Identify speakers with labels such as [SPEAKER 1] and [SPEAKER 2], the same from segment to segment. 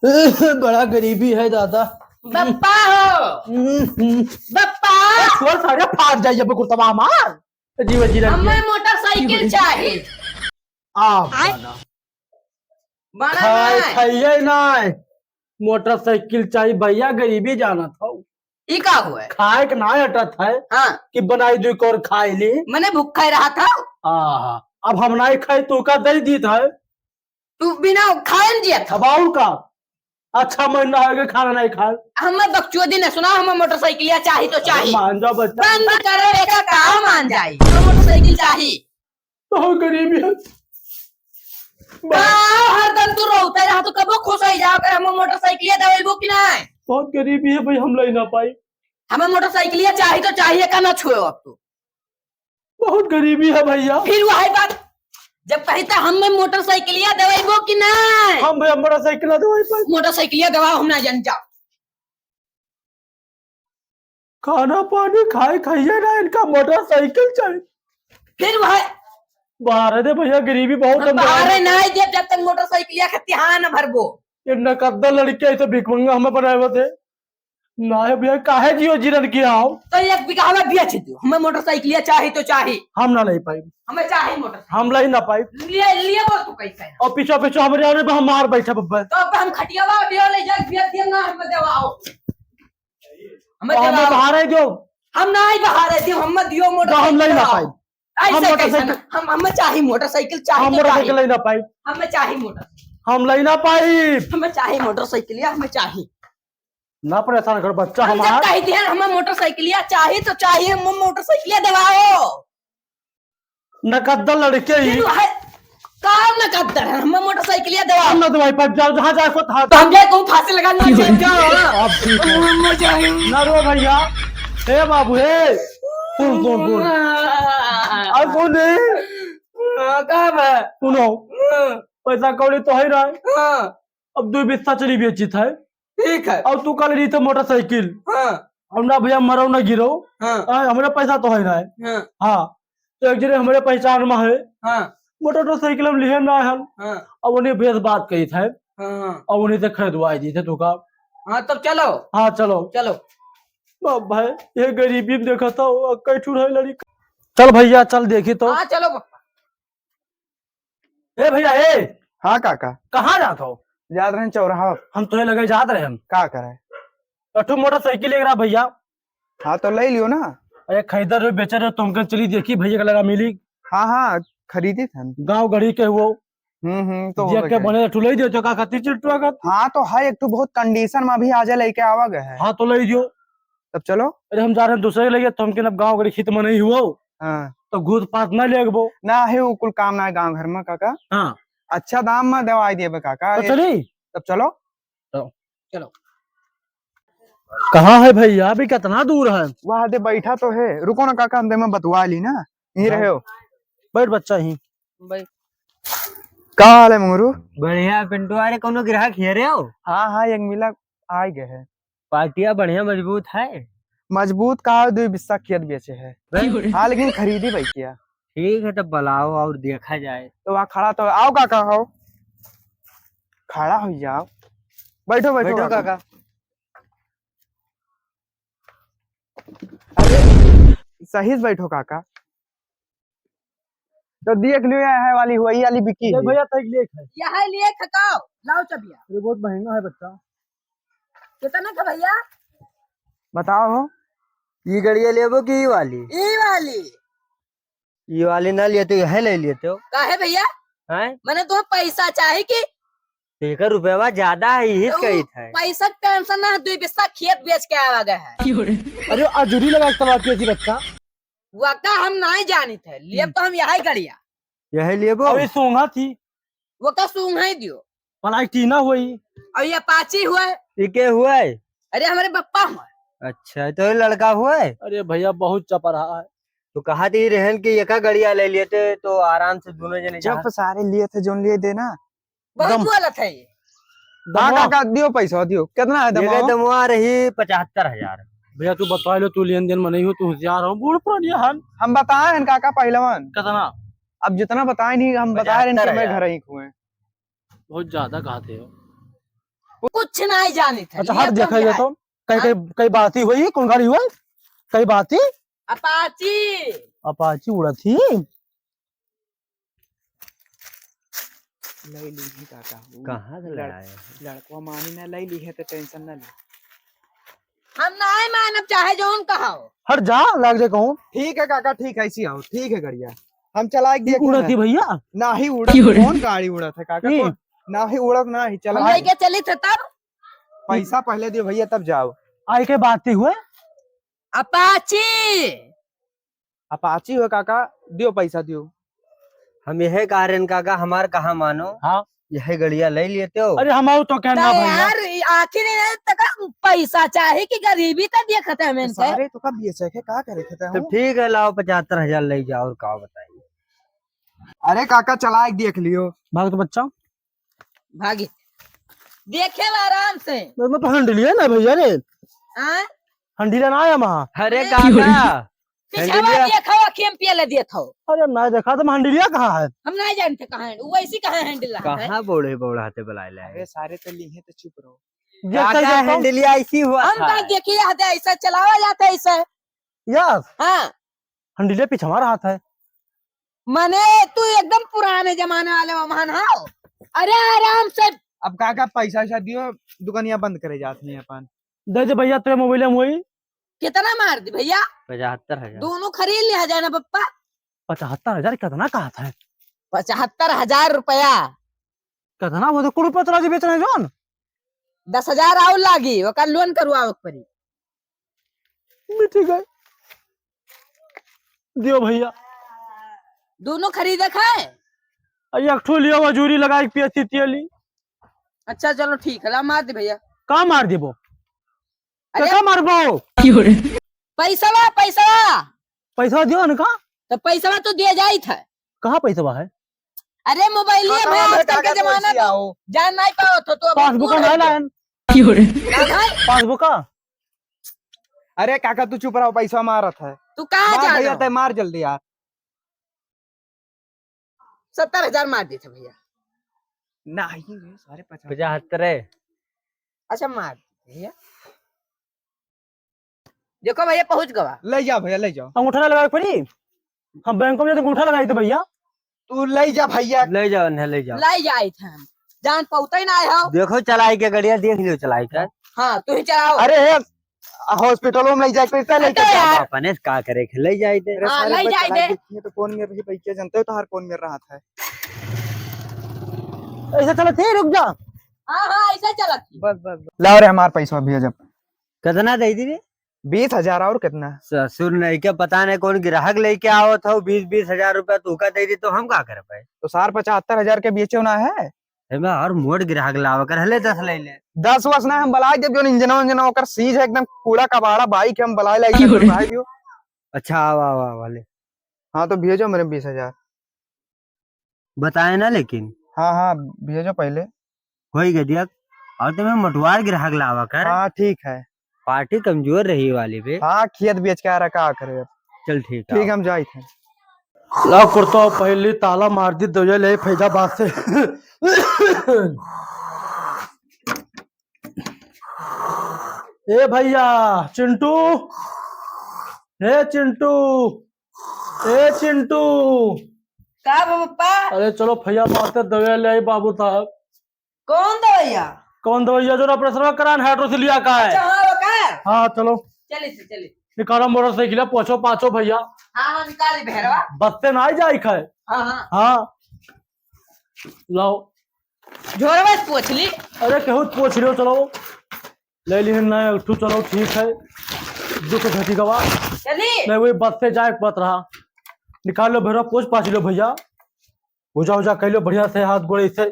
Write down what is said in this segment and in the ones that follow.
[SPEAKER 1] बड़ा गरीबी है दादा।
[SPEAKER 2] बप्पा हो बप्पा।
[SPEAKER 1] छोड़ सारे फाड़ जाइए कुर्ता हमार जीव जी
[SPEAKER 2] हमें मोटरसाइकिल चाहिए।
[SPEAKER 1] आप बना
[SPEAKER 2] बना
[SPEAKER 1] खाए
[SPEAKER 2] नहीं
[SPEAKER 1] खाइए ना मोटरसाइकिल चाहिए भैया गरीबी जाना था
[SPEAKER 2] ई का हुआ है?
[SPEAKER 1] खाए के ना हटत है
[SPEAKER 2] हाँ
[SPEAKER 1] कि बनाई दो और खाए ली।
[SPEAKER 2] मैंने भूखा ही रहा था।
[SPEAKER 1] अब हम नहीं खाए तो का दे दी था
[SPEAKER 2] तू बिना खाए न जिया था।
[SPEAKER 1] दबाऊ का अच्छा महीना है खाना नहीं खाए।
[SPEAKER 2] हमें बकचोदी ने सुना हमें मोटरसाइकिल चाहिए तो चाहिए।
[SPEAKER 1] मान जाओ बच्चा
[SPEAKER 2] बंद करे का काम मान जाए हमें मोटरसाइकिल चाहिए।
[SPEAKER 1] तो गरीबी है
[SPEAKER 2] हरदम तू रोता रहा तो कब खुश हो जाओ कर हमें मोटरसाइकिल दवाई कि नहीं।
[SPEAKER 1] बहुत गरीबी है भाई हम ले ना पाई।
[SPEAKER 2] हमें मोटरसाइकिल चाहिए तो चाहिए का ना छुओ अब तू।
[SPEAKER 1] बहुत गरीबी है भैया।
[SPEAKER 2] फिर वही बात जब कहता हमें मोटरसाइकिल दवाई कि नहीं।
[SPEAKER 1] हम भैया मोटरसाइकिल दवाई पाई
[SPEAKER 2] मोटरसाइकिल दवा हम ना जान जाओ।
[SPEAKER 1] खाना पानी खाए खाइए ना इनका मोटरसाइकिल चाहिए।
[SPEAKER 2] फिर वह
[SPEAKER 1] बाहर दे भैया गरीबी बहुत
[SPEAKER 2] बाहर नहीं जब जब तक मोटरसाइकिल का तिहान न भरबो।
[SPEAKER 1] ये नकद्दा लड़के ऐसे भिखमंगा हमें बनाए हुए थे ना है भैया काहे जियो जीरन किया हो
[SPEAKER 2] तो एक बीघा में बेच दो हमें मोटरसाइकिल चाहिए तो चाहिए।
[SPEAKER 1] हम ना ले पाई
[SPEAKER 2] हमें चाहिए मोटरसाइकिल
[SPEAKER 1] हम ले ना पाई
[SPEAKER 2] लिए लिए वो तू कैसे
[SPEAKER 1] और पीछे पीछे हमारे आने पे हम मार बैठे बब्बा
[SPEAKER 2] तो अब हम खटियावा दियो ले जा बेच देंगे हमें देवाओ। हमें
[SPEAKER 1] हमें
[SPEAKER 2] देवाओ
[SPEAKER 1] बाहर है जो
[SPEAKER 2] हम नहीं बाहर है दियो हम दियो
[SPEAKER 1] हम
[SPEAKER 2] मोटरसाइकिल
[SPEAKER 1] ले ना पाई
[SPEAKER 2] ऐसे कैसे ना हम हमें चाहिए मोटरसाइकिल
[SPEAKER 1] हम
[SPEAKER 2] चाहिए तो
[SPEAKER 1] मोटरसाइकिल
[SPEAKER 2] चाहिए।
[SPEAKER 1] ले ना पाई
[SPEAKER 2] हमें चाहिए मोटर
[SPEAKER 1] हम ले ना पाई
[SPEAKER 2] हमें चाहिए मोटरसाइकिल हमें चाहिए।
[SPEAKER 1] ना परेशान कर बच्चा
[SPEAKER 2] हम जब
[SPEAKER 1] हमारा
[SPEAKER 2] कहते हैं हमें मोटरसाइकिल चाहिए तो चाहिए हम मोटरसाइकिल दवाओ।
[SPEAKER 1] नकद्दा लड़के ही
[SPEAKER 2] कार न कद्दर है हमें मोटरसाइकिल दवाओ।
[SPEAKER 1] हम ना दवाई पाई जाओ जहाँ जाए को था
[SPEAKER 2] तो हम जाए कहूँ फांसी लगाना
[SPEAKER 1] आप ठीक है ना रो भैया हे बाबू हे सुन सुन सुन अब सुन
[SPEAKER 2] कब है
[SPEAKER 1] सुनो पैसा कौड़ी तो है रहा अब 2 बिस्ता चली बेची था
[SPEAKER 2] ठीक है।
[SPEAKER 1] अब तू कल रही थे मोटरसाइकिल
[SPEAKER 2] हाँ
[SPEAKER 1] हम ना भैया मरो ना गिरो
[SPEAKER 2] हाँ
[SPEAKER 1] हमारे पैसा तो है ना
[SPEAKER 2] हाँ
[SPEAKER 1] हाँ तो एक जने हमारे पहचान में है
[SPEAKER 2] हाँ
[SPEAKER 1] मोटरसाइकिल हम लिए ना हम
[SPEAKER 2] हाँ
[SPEAKER 1] अब उन्हें भेद बात कही था
[SPEAKER 2] हाँ
[SPEAKER 1] अब उन्हें से खरीदवाई दी थे तू का
[SPEAKER 2] हाँ तब चलो
[SPEAKER 1] हाँ चलो
[SPEAKER 2] चलो
[SPEAKER 1] बाप भाई ये गरीबी में देखा था कई ठुर है लड़ी चल भैया चल देखी तो
[SPEAKER 2] हाँ चलो
[SPEAKER 1] ए भैया ए
[SPEAKER 3] हाँ काका
[SPEAKER 1] कहाँ जाता हो
[SPEAKER 3] याद रहे चौराहा
[SPEAKER 1] हम तुम्हें लगे जात रहे हम
[SPEAKER 3] का करे
[SPEAKER 1] अठू मोटरसाइकिल ले रहा भैया
[SPEAKER 3] हाँ तो ले लियो ना।
[SPEAKER 1] अरे खरीदर रहे बेचा रहे तुमके चली देखी भैया का लगा मिली
[SPEAKER 3] हाँ हाँ खरीदी थन।
[SPEAKER 1] गांव गढ़ी के वो
[SPEAKER 3] तो
[SPEAKER 1] जे के बने ठुलई दियो तो का खातिर चिटवा का
[SPEAKER 3] हाँ तो है एक तो बहुत कंडीशन में अभी आजा लेके आवा गए है।
[SPEAKER 1] हाँ तो ले दियो
[SPEAKER 3] तब चलो।
[SPEAKER 1] अरे हम जा रहे हैं दूसरे लगे तुम के गांव गढ़ी खेत में नहीं हुआ
[SPEAKER 3] हाँ
[SPEAKER 1] तो घूस पात ना लेगबो
[SPEAKER 3] ना है वो कुल काम ना गाँव घर में काका।
[SPEAKER 1] हाँ
[SPEAKER 3] अच्छा दाम में दवाई दिए काका।
[SPEAKER 1] तो चली
[SPEAKER 3] तब चलो
[SPEAKER 2] चलो
[SPEAKER 1] कहाँ है भैया अभी कितना दूर है
[SPEAKER 3] वहाँ दे बैठा तो है रुको ना काका हम मैं बतवा ली ना यही रहे हो।
[SPEAKER 1] बैठ बच्चा ही
[SPEAKER 2] भाई
[SPEAKER 3] का हाल है मंगरू।
[SPEAKER 4] बढ़िया पिंटू अरे कोनो ग्राहक हेरे हो।
[SPEAKER 3] हाँ हाँ एक मिला आ गए है।
[SPEAKER 4] पार्टियां बढ़िया मजबूत है।
[SPEAKER 3] मजबूत कहा 2 बिस्सा खेत बेचे है। हाँ लेकिन खरीदी भाई किया।
[SPEAKER 4] ठीक है तब बुलाओ और देखा जाए।
[SPEAKER 3] तो वहाँ खड़ा तो आओ काका हो खड़ा हो जाओ बैठो बैठो,
[SPEAKER 4] बैठो काका।
[SPEAKER 3] सही से बैठो काका। तो देख लियो है वाली हुई वाली बिकी है।
[SPEAKER 1] भैया तक ले है
[SPEAKER 2] यहाँ लिए खकाओ लाओ चबिया।
[SPEAKER 1] ये बहुत महंगा है बच्चा
[SPEAKER 2] कितना का भैया
[SPEAKER 3] बताओ हो।
[SPEAKER 4] ये गड़िया लेबो की ये वाली ना लिए तो यह ले लेते हो।
[SPEAKER 2] काहे भैया
[SPEAKER 4] हैं
[SPEAKER 2] मैंने तुम्हें पैसा चाहिए कि
[SPEAKER 4] तेकर रुपया ज्यादा है यही कही था।
[SPEAKER 2] पैसा टेंशन ना 2 बिस्सा खेत बेच के आवा गए है।
[SPEAKER 1] अरे अजूरी लगा तलाक थी बच्चा
[SPEAKER 2] वका हम नहीं जानी थे लिए तो हम यहाँ गड़िया
[SPEAKER 4] यह लेबो
[SPEAKER 1] अभी सोंगा थी
[SPEAKER 2] वो का सूंघ ही दियो
[SPEAKER 1] पलाई टीना हुई
[SPEAKER 2] और ये पाची हुआ
[SPEAKER 4] इके हुआ है।
[SPEAKER 2] अरे हमारे बप्पा हुआ।
[SPEAKER 4] अच्छा तो लड़का हुआ है।
[SPEAKER 1] अरे भैया बहुत चपा रहा है
[SPEAKER 4] तो कहा थी रहन की एका गड़िया ले लेते तो आराम से दोनों जने
[SPEAKER 3] जब सारे लिए थे जोन लिए देना
[SPEAKER 2] बहुत गलत है ये।
[SPEAKER 3] हाँ काका दियो पैसा दियो कितना है दमा
[SPEAKER 4] दमुआ रही 75,000।
[SPEAKER 1] भैया तू बता लो तू लेन देन में नहीं हो तू होशियार हो बूढ़ पुरानिया हन
[SPEAKER 3] हम बताए काका पहलवान
[SPEAKER 1] कितना
[SPEAKER 3] अब जितना बताए नहीं हम बता रहे हैं कि मैं
[SPEAKER 4] 75,000
[SPEAKER 3] घर ही खुए।
[SPEAKER 1] बहुत ज्यादा कहते हो
[SPEAKER 2] कुछ नहीं जानी था।
[SPEAKER 1] अच्छा हट देखा ये तो कई कई कई बात ही हुई कौन गाड़ी हुआ कई बात ही
[SPEAKER 2] अपाची।
[SPEAKER 1] अपाची उड़ा थी
[SPEAKER 3] लई ली ही काका
[SPEAKER 4] कहाँ से लाया है?
[SPEAKER 3] लड़को मानी ना लई ली है तो टेंशन ना ले।
[SPEAKER 2] हम नहीं मानब चाहे जो उन कहा
[SPEAKER 1] हट जा लग जाए कहूँ
[SPEAKER 3] ठीक है काका ठीक है ऐसी आओ ठीक है गड़िया हम चला एक देख
[SPEAKER 1] उड़ा थी भैया
[SPEAKER 3] ना ही उड़ा कौन गाड़ी उड़ा था काका
[SPEAKER 1] की?
[SPEAKER 3] ना ही उड़ा ना ही चला
[SPEAKER 2] हम लेके चली थे तब।
[SPEAKER 3] पैसा पहले दियो भैया तब जाओ।
[SPEAKER 1] आई के बात ही हुए
[SPEAKER 2] अपाची।
[SPEAKER 3] अपाची हो काका दियो पैसा दियो।
[SPEAKER 4] हम यह कारण काका हमार कहाँ मानो।
[SPEAKER 1] हाँ
[SPEAKER 4] यह गड़िया ले लेते हो।
[SPEAKER 1] अरे हम आओ तो कहना
[SPEAKER 2] तो
[SPEAKER 1] भैया
[SPEAKER 2] यार आखिर तक पैसा चाहे कि गरीबी तो देखते हैं मैंने से।
[SPEAKER 3] सारे तो कब दिए चेक है का करे थे
[SPEAKER 4] तो ठीक है लाओ 75,000 ले जाओ और क्या बताइए।
[SPEAKER 3] अरे काका चला एक देख लियो।
[SPEAKER 1] भाग तो बच्चा
[SPEAKER 2] भागी देखे आराम से।
[SPEAKER 1] मैं तो हंडी लिया ना भैया रे
[SPEAKER 2] हाँ?
[SPEAKER 1] हंडी लेना आया वहाँ
[SPEAKER 4] अरे काका
[SPEAKER 2] पिछवा देखो कैंपिया ले देखो।
[SPEAKER 1] अरे मैं देखा तो हंडी लिया कहाँ है
[SPEAKER 2] हम नहीं जानते कहाँ है वैसी कहाँ हैंडल है।
[SPEAKER 4] कहाँ बोले बोड़ाते बुलाए लाए।
[SPEAKER 3] अरे सारे तो लिए हैं तो चुप रहो।
[SPEAKER 1] देखता ही
[SPEAKER 4] काका
[SPEAKER 1] देखता हूँ।
[SPEAKER 4] हैंडलिया ऐसी हुआ
[SPEAKER 2] हम
[SPEAKER 4] था।
[SPEAKER 2] कहीं देखिए आते ऐसा चलावा जाता है ऐसा।
[SPEAKER 1] यार
[SPEAKER 2] हाँ
[SPEAKER 1] हंडी ले पीछे हमारा हाथ है
[SPEAKER 2] मने तू एकदम पुराने जमाने वाले मेहमान हो। अरे आराम से।
[SPEAKER 3] अब काका पैसा वैसा दियो दुकानिया बंद करे जाती है अपन।
[SPEAKER 1] दे दे भैया तेरे मोबाइल में वही
[SPEAKER 2] कितना मार दी भैया
[SPEAKER 4] 75,000
[SPEAKER 2] दोनों खरीद लिया जाए ना पप्पा।
[SPEAKER 1] 75,000 कितना कहा था
[SPEAKER 2] 75,000 रुपया।
[SPEAKER 1] कितना वो तो कुड़ पतरा जी बेच रहे हैं जोन
[SPEAKER 2] 10,000 और लागी ओकर लोन करवा पड़ी।
[SPEAKER 1] ठीक है दियो भैया
[SPEAKER 2] दोनों खरीदे खाए।
[SPEAKER 1] अरे एक ठो लिया मजूरी लगा के पियती तेली
[SPEAKER 2] अच्छा चलो ठीक है ला मार दे भैया।
[SPEAKER 1] कहाँ मार देबो
[SPEAKER 2] अरे
[SPEAKER 1] कहाँ मारबो
[SPEAKER 2] पैसा
[SPEAKER 1] पैसा दियो ना कहाँ
[SPEAKER 2] तो पैसा तो दिया जाई था।
[SPEAKER 1] कहाँ पैसा है
[SPEAKER 2] अरे मोबाइल में आजकल के जमाना तो जान नहीं पाओ तो
[SPEAKER 1] पासबुक का नहीं लायन पासबुक का
[SPEAKER 3] अरे काका तू चुप रहो पैसा मारा था।
[SPEAKER 2] तू कहाँ
[SPEAKER 3] मार
[SPEAKER 2] जा
[SPEAKER 3] भैया
[SPEAKER 2] रहा
[SPEAKER 3] ते मार जल्दी यार।
[SPEAKER 2] 70,000 मार दी थे भैया।
[SPEAKER 3] नहीं सारे
[SPEAKER 4] 75।
[SPEAKER 2] अच्छा मार दी भैया। देखो भैया पहुंच गवा।
[SPEAKER 3] ले जाओ भैया ले जाओ।
[SPEAKER 1] अंगूठा ना लगा पड़ी हम बैंक में अंगूठा लगाई थे भैया
[SPEAKER 3] तू ले जा भैया।
[SPEAKER 4] ले जाओ न ले जाओ।
[SPEAKER 2] लाई जाए थे हम जान पहुंचा ही ना आए हो।
[SPEAKER 4] देखो चलाई के गड़िया देख लियो चलाई कर।
[SPEAKER 2] हाँ तू ही चलाओ।
[SPEAKER 3] अरे हॉस्पिटलों में ले जाए पैसा लेके
[SPEAKER 2] अरे
[SPEAKER 3] जा।
[SPEAKER 2] यार।
[SPEAKER 4] अपने का करे ले जाए दे।
[SPEAKER 3] अरे
[SPEAKER 2] हाँ,
[SPEAKER 3] सारे
[SPEAKER 2] ले
[SPEAKER 3] बच्चे
[SPEAKER 2] जाए
[SPEAKER 3] चला
[SPEAKER 2] दे।
[SPEAKER 3] के तो कौन मेरे पैसे जानते हो तो हर कौन मेरे रहा था।
[SPEAKER 1] ऐसा चला थे रुक जा
[SPEAKER 2] हाँ ऐसा चला।
[SPEAKER 3] बस लाओ रे हमारा पैसा भैया जब
[SPEAKER 4] कितना दे दी रे
[SPEAKER 3] 20,000 और कितना।
[SPEAKER 4] ससुर नहीं क्या पता नहीं कौन ग्राहक लेके आओ था 20,000 रुपया तू का दे दी तो हम का कर पाए।
[SPEAKER 3] तो सार 75,000 के बेचे ना है।
[SPEAKER 4] एमे और मोड़ ग्राहक लावा कर हले 10 ले ले।
[SPEAKER 3] 10 वर्ष ना हम बलाए जब जो इंजन इंजन होकर सीज है एकदम कूड़ा कबाड़ा बाइक हम बलाए लाए।
[SPEAKER 4] अच्छा आवा वाले
[SPEAKER 3] हाँ तो भेजो मेरे 20,000।
[SPEAKER 4] बताए ना लेकिन
[SPEAKER 3] हाँ भेजो पहले।
[SPEAKER 4] हो ही गया और तुम्हें मटवार ग्राहक लावा कर।
[SPEAKER 3] हाँ ठीक है।
[SPEAKER 4] पार्टी कमजोर रही वाली पे।
[SPEAKER 3] हाँ खेत बेच के आ रखा करे।
[SPEAKER 4] चल ठीक है
[SPEAKER 3] ठीक हम जाए थे।
[SPEAKER 1] ला कुर्ता पहले ताला मार दी दो ले फैजाबाद से ए भैया चिंटू ए चिंटू ए चिंटू
[SPEAKER 2] का पप्पा
[SPEAKER 1] अरे चलो भैया मारते दवाई ले आई बाबू साहब
[SPEAKER 2] कौन दवाइया।
[SPEAKER 1] कौन दवाइया जो ऑपरेशन करान हाइड्रोसिलिया का है।
[SPEAKER 2] अच्छा हाँ वो का
[SPEAKER 1] हाँ चलो
[SPEAKER 2] चलिए
[SPEAKER 1] निकालो मोटरसाइकिल पहुंचो पाँचो भैया
[SPEAKER 2] हाँ निकाली भैरवा।
[SPEAKER 1] बस से ना जाए खाए।
[SPEAKER 2] हाँ
[SPEAKER 1] हाँ लाओ
[SPEAKER 2] झोरवा से पूछ ली।
[SPEAKER 1] अरे कहूँ पूछ लो चलो ले ली ना उठू चलो ठीक है दुख घटी गवा
[SPEAKER 2] चली
[SPEAKER 1] मैं वही बस से जाए पत रहा निकाल लो भैरव पोछ पाछ लो भैया पूजा उजा कर लो बढ़िया से हाथ गोड़े से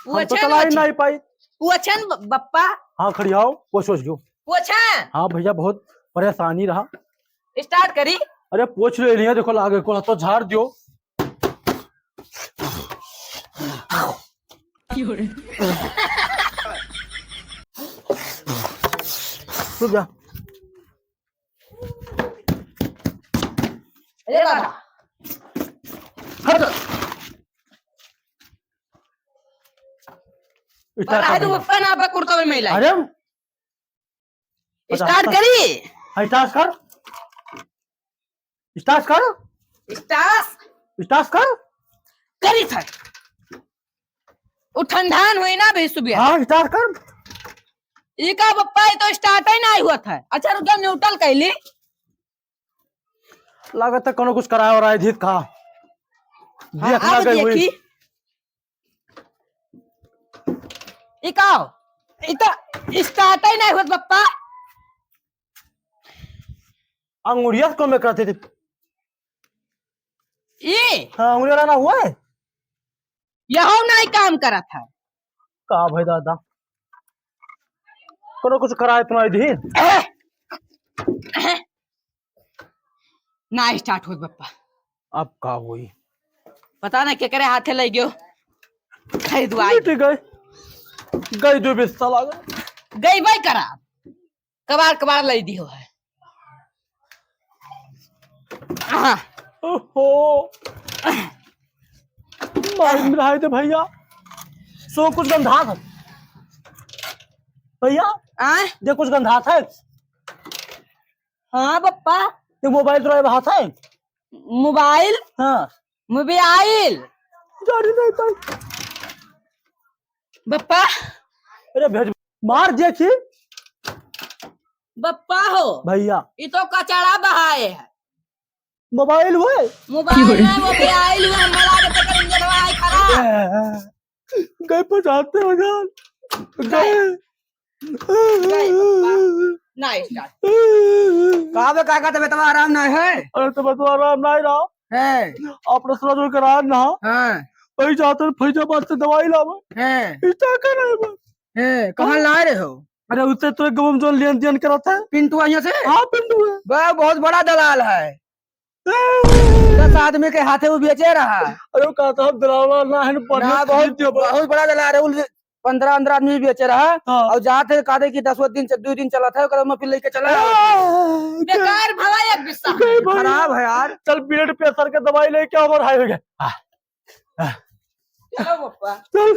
[SPEAKER 1] हम तो चला ही नहीं पाई।
[SPEAKER 2] पूछन बप्पा
[SPEAKER 1] हाँ खड़ी आओ पोछ लो।
[SPEAKER 2] पूछन।
[SPEAKER 1] हाँ भैया बहुत परेशानी रहा।
[SPEAKER 2] स्टार्ट करी।
[SPEAKER 1] अरे पोछ ले लिया देखो आगे को तो झाड़ दियो। रुक जा
[SPEAKER 2] अरे बाबा
[SPEAKER 1] हट स्टार्ट
[SPEAKER 2] है
[SPEAKER 1] कर
[SPEAKER 2] तो
[SPEAKER 1] भैया।
[SPEAKER 2] पप्पा ना कुर्ता में मिला
[SPEAKER 1] अरे
[SPEAKER 2] स्टार्ट करी
[SPEAKER 1] स्टार्ट कर स्टार्ट कर
[SPEAKER 2] स्टार्ट
[SPEAKER 1] स्टार्ट कर।
[SPEAKER 2] करी था वो ठंडान हुई ना भी सुबह
[SPEAKER 1] हाँ स्टार्ट कर।
[SPEAKER 2] ये का पप्पा ये तो स्टार्ट ही नहीं हुआ था। अच्छा रुक न्यूट्रल कैली
[SPEAKER 1] लागत है कोनो कुछ कराया और आए धीत खा देखना
[SPEAKER 2] अब
[SPEAKER 1] गई हुई।
[SPEAKER 2] देखी ये का ये तो स्टार्ट ही नहीं हुआ पप्पा।
[SPEAKER 1] अंगुड़िया को में करते थे।
[SPEAKER 2] ये
[SPEAKER 1] हाँ अंगुड़िया लाना हुआ है
[SPEAKER 2] यह नहीं काम करा था।
[SPEAKER 1] कहा भाई दादा कोनो कुछ कराए तुम्हारी धीत।
[SPEAKER 2] ना स्टार्ट हुआ पप्पा।
[SPEAKER 1] अब का हुई
[SPEAKER 2] पता नहीं क्या करे हाथे लग गयो खरीद आई
[SPEAKER 1] मिट गई दो बिस्ता लागा।
[SPEAKER 2] गई भाई करा कबार कबार ले दियो है। हाँ,
[SPEAKER 1] ओहो मार मिलाए थे भैया सो कुछ गंधा था भैया
[SPEAKER 2] आए?
[SPEAKER 1] देख कुछ गंधा था।
[SPEAKER 2] हाँ पप्पा
[SPEAKER 1] ये मोबाइल तो हाथ है।
[SPEAKER 2] मोबाइल
[SPEAKER 1] हाँ
[SPEAKER 2] मोबाइल
[SPEAKER 1] जारी नहीं था।
[SPEAKER 2] पप्पा
[SPEAKER 1] अरे भेज मार देखी
[SPEAKER 2] पप्पा हो
[SPEAKER 1] भैया
[SPEAKER 2] ये तो कचड़ा बहाए है।
[SPEAKER 1] मोबाइल हुए
[SPEAKER 2] मोबाइल है मोबाइल हुआ हमारा के तक इंजन है खराब।
[SPEAKER 1] गए 50,000 गए।
[SPEAKER 2] ना स्टार्ट
[SPEAKER 3] कहा बे काका तबीयत आराम नहीं है?
[SPEAKER 1] अरे तो मैं तो आराम नहीं रहा
[SPEAKER 3] है
[SPEAKER 1] अपना सलाह करा ना
[SPEAKER 3] हाँ
[SPEAKER 1] वही जाते फैजाबाद से दवाई लावे
[SPEAKER 3] है
[SPEAKER 1] इतना कर रहे हैं।
[SPEAKER 3] है कहाँ ला रहे हो?
[SPEAKER 1] अरे उससे तो एक गम जो लेन देन करा था।
[SPEAKER 3] पिंटू यहाँ से?
[SPEAKER 1] हाँ पिंडू है।
[SPEAKER 3] वह बहुत बड़ा दलाल है 10 आदमी के हाथे वो बेचे रहा।
[SPEAKER 1] अरे वो कहता हम दलाल ना है
[SPEAKER 3] ना बहुत बहुत बड़ा दलाल है 15 आदमी बेचे रहा।
[SPEAKER 1] हाँ।
[SPEAKER 3] और जाते कहते कि 10 दिन 2 दिन चला था कदम फिर लेके चला
[SPEAKER 2] बेकार भला एक बिस्सा
[SPEAKER 3] खराब है यार।
[SPEAKER 1] चल ब्लड प्रेशर के दवाई लेके और हाई हो गया।
[SPEAKER 2] चलो पप्पा
[SPEAKER 1] चल